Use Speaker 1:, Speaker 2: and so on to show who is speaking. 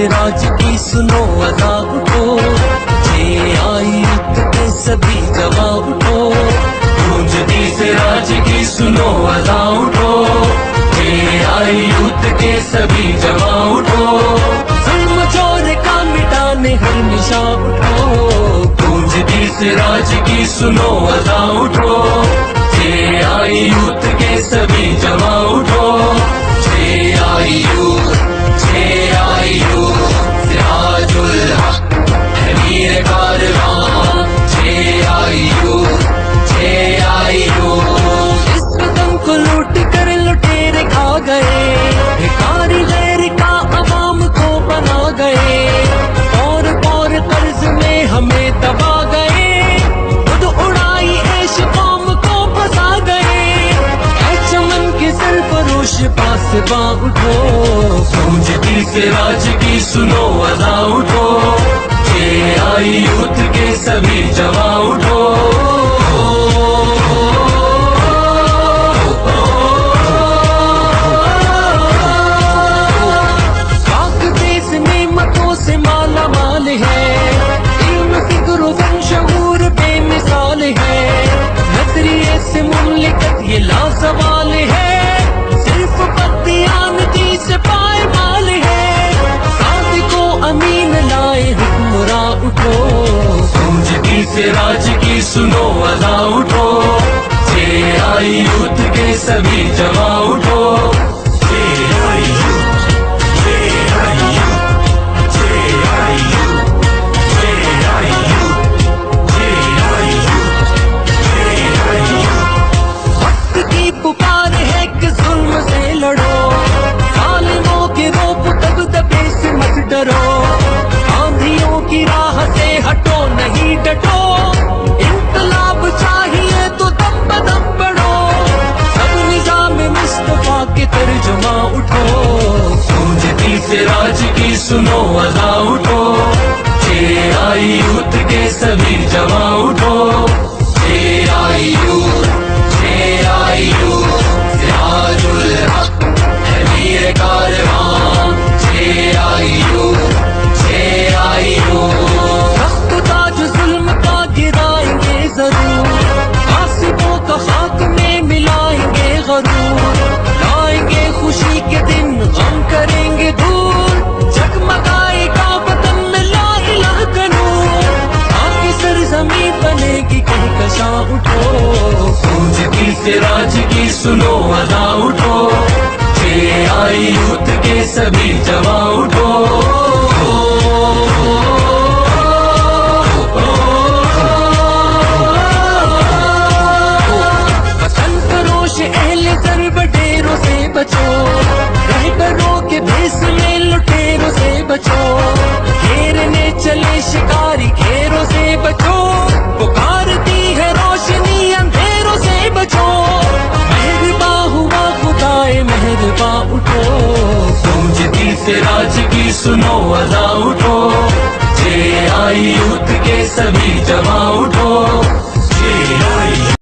Speaker 1: से राज की सुनो अदा उठो, ये आई यूथ के सभी जवां उठो, गूंजती से राज की सुनो अदा उठो, ये आई यूथ के सभी जवां उठो, जुल्म जोर का मिटाने हर निशा उठो, गूंजती से राज की सुनो अदा उठो, ये आई यूथ के सभी जवां उठो, ये आई यूथ, ये आई यूथ, सिराजुल हक है वीर कारवां, ये आई यूथ, ये आई यूथ। इस वतन को लूट कर लुटेरे खा गए, भिखारी गैर का अवाम को बना गए, और कर्ज में हमें दबा गए, खुद उड़ाई ऐश कौम को फंसा गए, ऐ चमन के सरफरोश पासबा उठो, गूंजती से राज की सुनो अदा उठो, ये आई यूथ के सभी जवां उठो, पाक देश नेमतों से माला माल है, इल्म फिक्र फन शऊर बेमिसाल है, नजरिए से मुमलिकत ये लासवाल है, सिर्फ बददियानती से पायमाल है, सादिको अमीन लाए हुक्मरा उठो, गूंजती से राज की सुनो अदा उठो, ये आई यूथ के सभी जवां उठो, ये आई यूथ, ये आई यूथ, ये आई यूथ, ये आई यूथ, ये आई यूथ, ये आई यूथ। वक्त की पुकार है कि जुल्म से लड़ो, जालिमों के रोब दबदबे से मत डरो, आंधियों की राह से हटो नहीं डटो, इनकलाब चाहिए तो दम बदम बढ़ो, सब निजाम मुस्तफा के तर्जुमा उठो, गूंजती से राज की सुनो अदा उठो, ये आई यूथ के सभी जवां उठो, ये आई यूथ, ये आई यूथ, सिराजुल हक है वीर कारवां, ये आई यूथ, ये आई यूथ। तख्त ताज जुल्म का गिराएंगे जरूर, आसिफों का खाक में मिलाएंगे गरूर, लाएंगे खुशी के दिन गम करेंगे दूर, जगमगाएगा वतन में ला इलाह का नूर, आके सरजमी बनेगी कहकशां उठो, गूंजती से राज की सुनो अदा उठो, ये आई यूथ के सभी जवां उठो, वतन फरोश अहले ज़र्ब डेरों से बचो, रहबरों के भेस में लुटेरों से बचो, घेरने चले शिकारी घेरों से बचो, पुकारती है रोशनी अंधेरों से बचो, मेहरबा हुआ खुदाए मेहरबा उठो, गूंजती से राज की सुनो अदा उठो, ये आई यूथ के सभी जवां उठो, ये आई